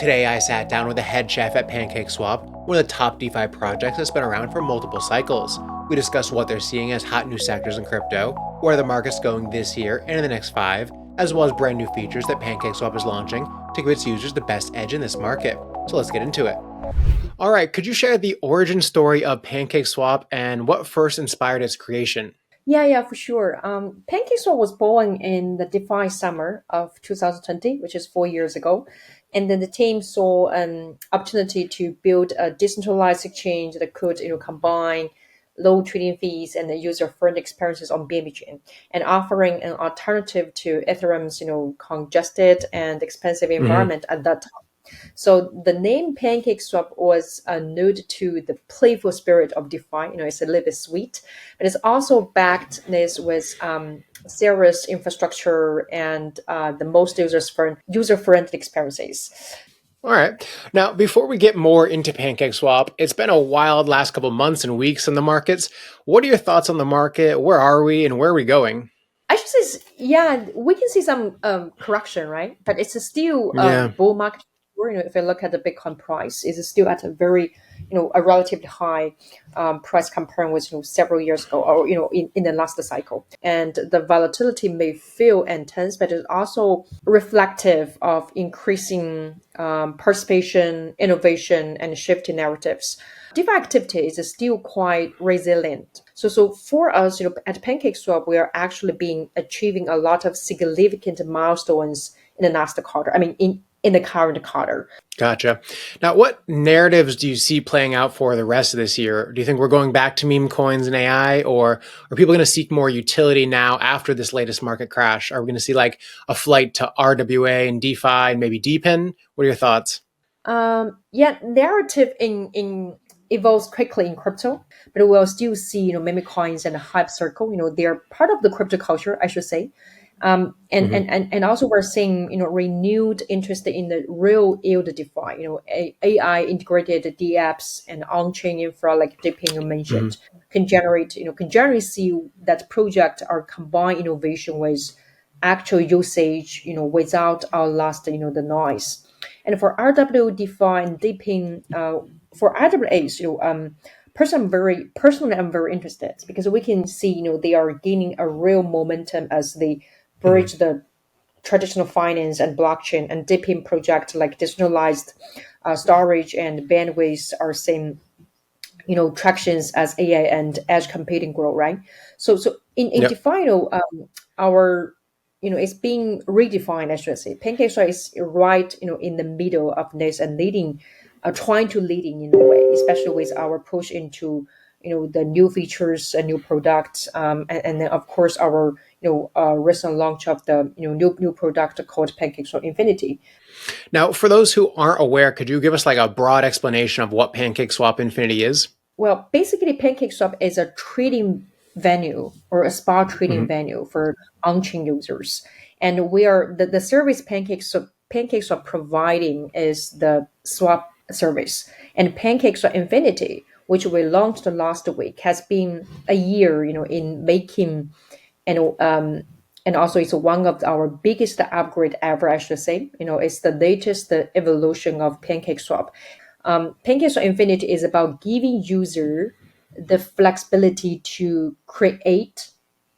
Today, I sat down with the head chef at PancakeSwap, one of the top DeFi projects that's been around for multiple cycles. We discussed what they're seeing as hot new sectors in crypto, where the market's going this year and in the next 5, as well as brand new features that PancakeSwap is launching to give its users the best edge in this market. So let's get into it. All right, could you share the origin story of PancakeSwap and what first inspired its creation? Yeah, for sure. PancakeSwap was born in the DeFi summer of 2020, which is 4 years ago. And then the team saw an opportunity to build a decentralized exchange that could, combine low trading fees and the user-friendly experiences on BNB chain, and offering an alternative to Ethereum's, congested and expensive Hmm. environment at that time. So the name PancakeSwap was a nod to the playful spirit of DeFi. It's a little bit sweet, but it's also backed this with serious infrastructure and the most user-friendly experiences. All right. Now, before we get more into PancakeSwap, it's been a wild last couple months and weeks in the markets. What are your thoughts on the market? Where are we and where are we going? I should say, yeah, we can see some correction, right? But it's a still Yeah. bull market. If you look at the Bitcoin price, it's still at a very, a relatively high price comparing with several years ago, or in the last cycle. And the volatility may feel intense, but it's also reflective of increasing participation, innovation, and shifting narratives. DeFi activity is still quite resilient. So for us, at PancakeSwap, we are actually achieving a lot of significant milestones in the last quarter. I mean, in the current quarter. Gotcha. Now, what narratives do you see playing out for the rest of this year? Do you think we're going back to meme coins and AI, or are people going to seek more utility now after this latest market crash? Are we going to see like a flight to RWA and DeFi and maybe DePIN? What are your thoughts? Yeah, narrative in evolves quickly in crypto, but we'll still see meme coins and hype circle. They're part of the crypto culture, I should say. And also we're seeing renewed interest in the real yield DeFi. AI integrated DApps and on-chain infra like DePIN you Hmm. mentioned can generally see that project are combine innovation with actual usage. Without our last the noise. And for RW DeFi and DePIN, for RWAs, personally, I'm very interested because we can see, they are gaining a real momentum as they Hmm. bridge the traditional finance and blockchain and DePIN project like decentralized storage and bandwidth are seeing tractions as AI and edge computing grow, right? So in Yep. DeFi, our it's being redefined, I should say. PancakeSwap is right, in the middle of this and leading, trying to leading in a way, especially with our push into the new features and new products, and then of course our recent launch of the new product called PancakeSwap Infinity. Now, for those who aren't aware, could you give us like a broad explanation of what PancakeSwap Infinity is? Well, basically, PancakeSwap is a trading venue or a spot trading Hmm. venue for on-chain users, and we are the service PancakeSwap providing is the swap service, and PancakeSwap Infinity, which we launched last week, has been a year, in making, and and also it's one of our biggest upgrade ever, I should say. It's the latest evolution of PancakeSwap. PancakeSwap Infinity is about giving user the flexibility to create,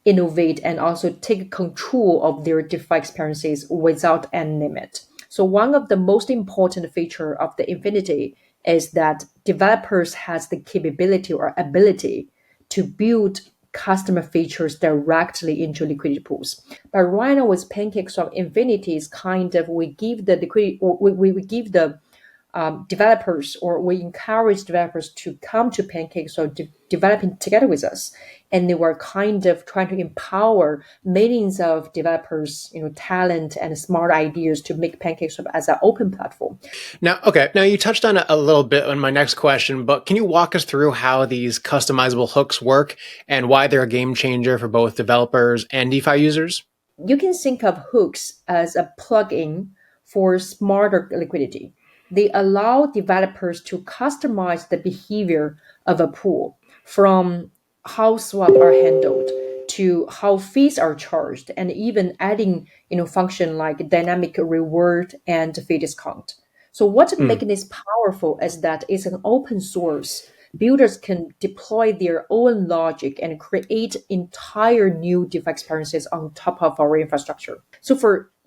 innovate, and also take control of their DeFi experiences without any limit. So one of the most important feature of the Infinity is that developers has the capability or ability to build customer features directly into liquidity pools. But right now with PancakeSwap Infinity is kind of we give the liquidity, we give the developers, or we encourage developers to come to Pancake, so developing together with us, and they were kind of trying to empower millions of developers, talent and smart ideas to make PancakeSwap as an open platform. Now, okay. Now you touched on it a little bit on my next question, but can you walk us through how these customizable hooks work and why they're a game changer for both developers and DeFi users? You can think of hooks as a plugin for smarter liquidity. They allow developers to customize the behavior of a pool, from how swaps are handled to how fees are charged, and even adding function like dynamic reward and fee discount. So what's Hmm. making this powerful is that it's an open source. Builders can deploy their own logic and create entire new DeFi experiences on top of our infrastructure.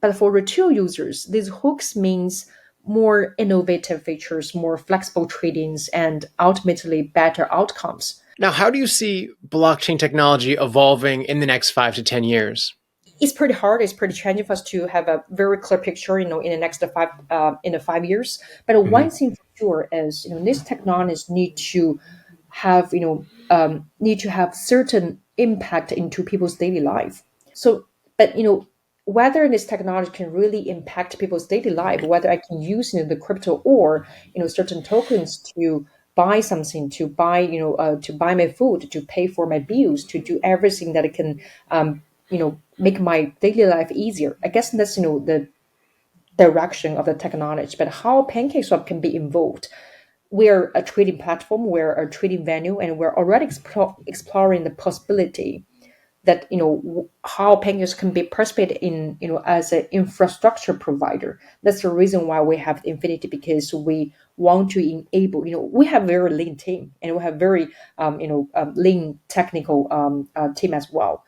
But for retail users, these hooks means more innovative features, more flexible tradings, and ultimately better outcomes. Now, how do you see blockchain technology evolving in the next 5 to 10 years? It's pretty hard. It's pretty challenging for us to have a very clear picture, in the next in the 5 years. But one Hmm. thing for sure is, these technologies need to have certain impact into people's daily life. So, but whether this technology can really impact people's daily life, whether I can use the crypto or certain tokens to buy something, to buy my food, to pay for my bills, to do everything that it can make my daily life easier. I guess that's the direction of the technology. But how PancakeSwap can be involved? We're a trading platform, we're a trading venue, and we're already exploring the possibility that how PancakeSwap can be participated in as an infrastructure provider. That's the reason why we have Infinity, because we want to enable. We have very lean team, and we have very lean technical team as well.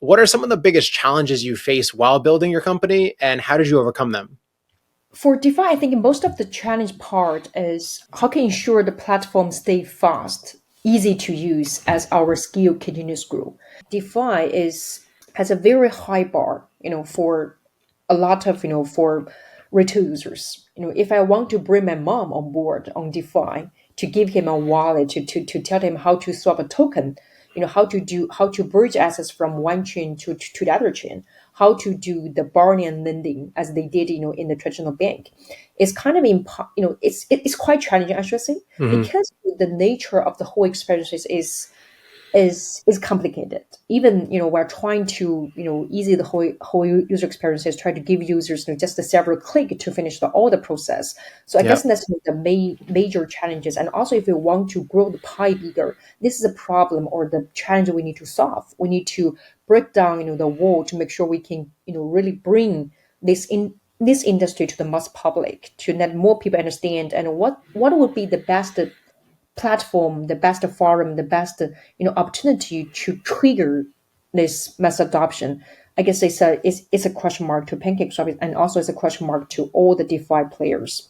What are some of the biggest challenges you face while building your company, and how did you overcome them? For DeFi, I think most of the challenge part is how can ensure the platform stay fast, easy to use as our skill continues to grow. DeFi is has a very high bar, for a lot of for retail users. If I want to bring my mom on board on DeFi to give him a wallet to tell him how to swap a token, how to bridge assets from one chain to the other chain, how to do the borrowing and lending as they did in the traditional bank, it's kind of it's quite challenging, I should say, Hmm. because the nature of the whole experience is complicated. Even we're trying to easy the whole user experiences, try to give users just a several click to finish all the process. So I guess Yep. that's the major challenges. And also, if we want to grow the pie bigger, this is a problem or the challenge we need to solve. We need to break down the wall to make sure we can really bring this industry to the mass public, to let more people understand, and what would be the best platform, the best forum, the best opportunity to trigger this mass adoption. I guess it's a question mark to PancakeSwap, and also it's a question mark to all the DeFi players.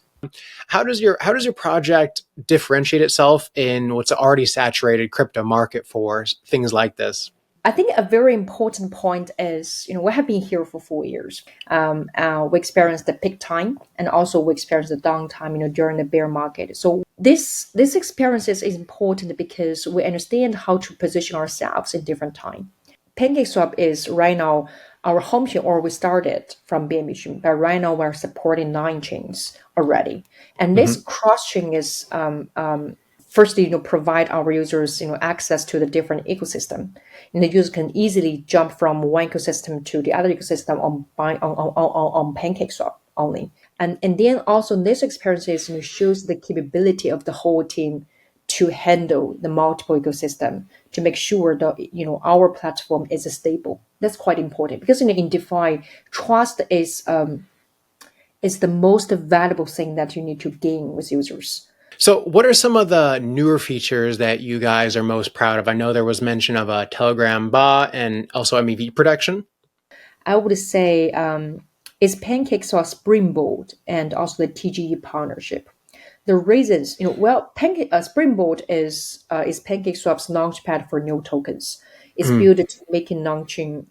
How does your project differentiate itself in what's already saturated crypto market for things like this? I think a very important point is, we have been here for 4 years. We experienced the peak time, and also we experienced the downtime, during the bear market. So this experience is important because we understand how to position ourselves in different time. PancakeSwap is right now our home chain, or we started from bear machine, but right now we're supporting 9 chains already. And this Hmm. cross chain is firstly, provide our users, access to the different ecosystem, and the user can easily jump from one ecosystem to the other ecosystem on PancakeSwap only. And then also this experience is, shows the capability of the whole team to handle the multiple ecosystem, to make sure that our platform is stable. That's quite important because in DeFi, trust is the most valuable thing that you need to gain with users. So, what are some of the newer features that you guys are most proud of? I know there was mention of a Telegram bot and also MEV protection. I would say is PancakeSwap Springboard and also the TGE partnership. The reasons, Springboard is PancakeSwap's launchpad for new tokens. It's Mm. built to making launching,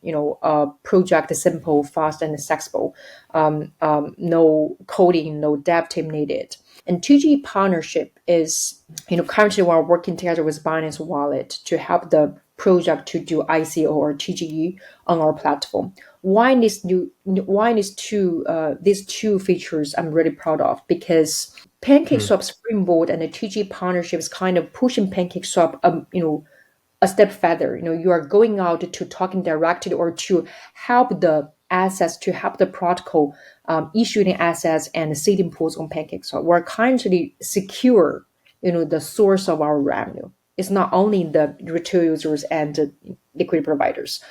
project simple, fast, and accessible. No coding, no dev team needed. And TGE partnership is, currently we're working together with Binance Wallet to help the project to do ICO or TGE on our platform. These two features I'm really proud of, because Mm. PancakeSwap Springboard and the TG partnership is kind of pushing PancakeSwap, a step further. You are going out to talking directly or to help the assets, to help the protocol issuing assets and seeding pools on PancakeSwap. We're currently secure, the source of our revenue. It's not only the retail users and the liquidity providers.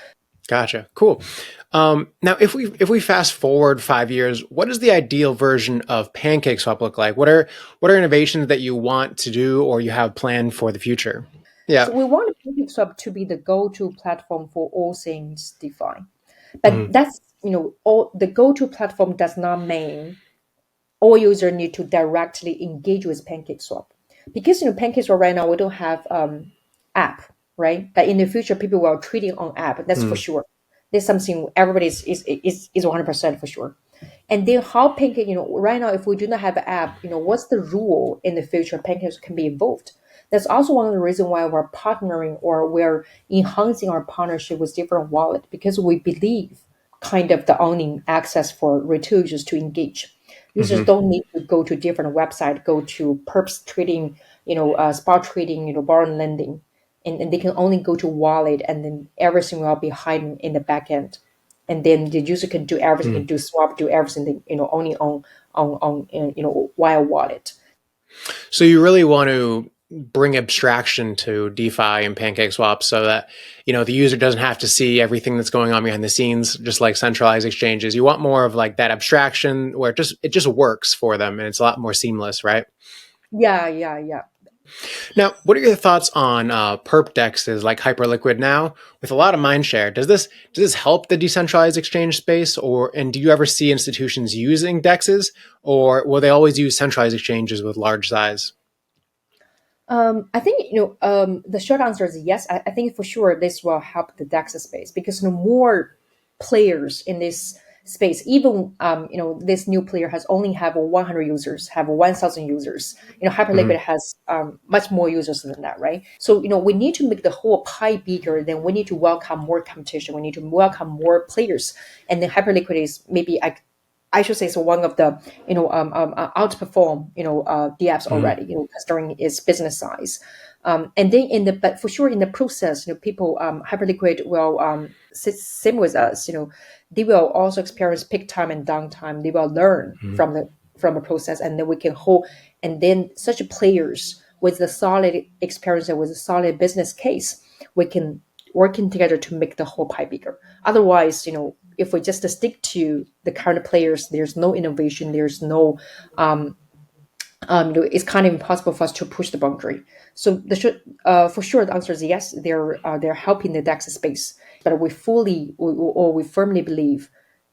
Gotcha. Cool. Now, if we fast forward 5 years, what does the ideal version of PancakeSwap look like? What are innovations that you want to do or you have planned for the future? So Yeah. we want PancakeSwap to be the go-to platform for all things DeFi. But Mhm. that's, all the go-to platform does not mean all users need to directly engage with PancakeSwap. Because PancakeSwap right now we don't have app, right? But in the future people will treat it on app. That's for Mhm. sure. There's something everybody is 100% for sure. And then how Pancake, right now, if we do not have an app, what's the rule in the future Pancakes can be involved? That's also one of the reasons why we're partnering or we're enhancing our partnership with different wallet because we believe kind of the owning access for retail users to engage. Users Mhm. don't need to go to different website, go to perps trading, spot trading, borrow lending, and they can only go to wallet, and then everything will be hidden in the back end, and then the user can do everything, Mhm. can do swap, do everything, only on via wallet. So you really want to bring abstraction to DeFi and PancakeSwap so that the user doesn't have to see everything that's going on behind the scenes, just like centralized exchanges. You want more of like that abstraction where it just works for them and it's a lot more seamless, right? Yeah, yeah, yeah. Now, what are your thoughts on perp dexes like Hyperliquid now with a lot of mind share? Does this help the decentralized exchange space, and do you ever see institutions using dexes, or will they always use centralized exchanges with large size? I think the short answer is yes. I think for sure this will help the DEX space because more players in this space, even this new player has only have 100 users, have 1,000 users. Hyperliquid Hmm. has much more users than that, right? So we need to make the whole pie bigger. Then we need to welcome more competition. We need to welcome more players, and then Hyperliquid is maybe I should say, so one of the outperform DApps Hmm. already, considering its business size. And then but for sure in the process, people Hyperliquid will same with us. They will also experience peak time and downtime. They will learn Hmm. from the process, and then we can hold. And then such players with the solid experience and with a solid business case, we can working together to make the whole pie bigger. Otherwise, if we just stick to the current players, there's no innovation, there's no it's kind of impossible for us to push the boundary. So for sure, the answer is yes. They're helping the DEX space, but we firmly believe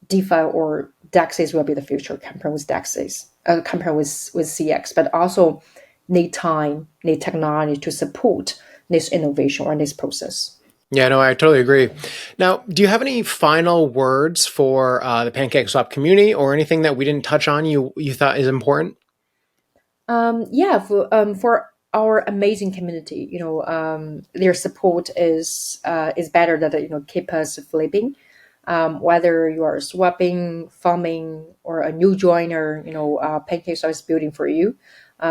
DeFi or DEXs will be the future compared with DEXs, compared with CX, but also need time, need technology to support this innovation or this process. Yeah, no, I totally agree. Now, do you have any final words for the PancakeSwap community or anything that we didn't touch on you thought is important? Yeah, for our amazing community, their support is better that keep us flipping. Whether you are swapping, farming, or a new joiner, PancakeSwap is building for you.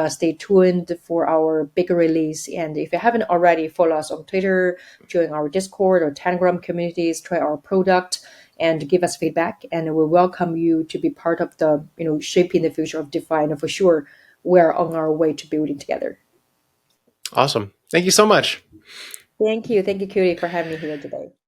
Stay tuned for our big release, and if you haven't already, follow us on Twitter, join our Discord or Telegram communities, try our product, and give us feedback. And we welcome you to be part of the shaping the future of DeFi. And for sure, we're on our way to building together. Awesome. Thank you so much. Thank you, Cutie, for having me here today.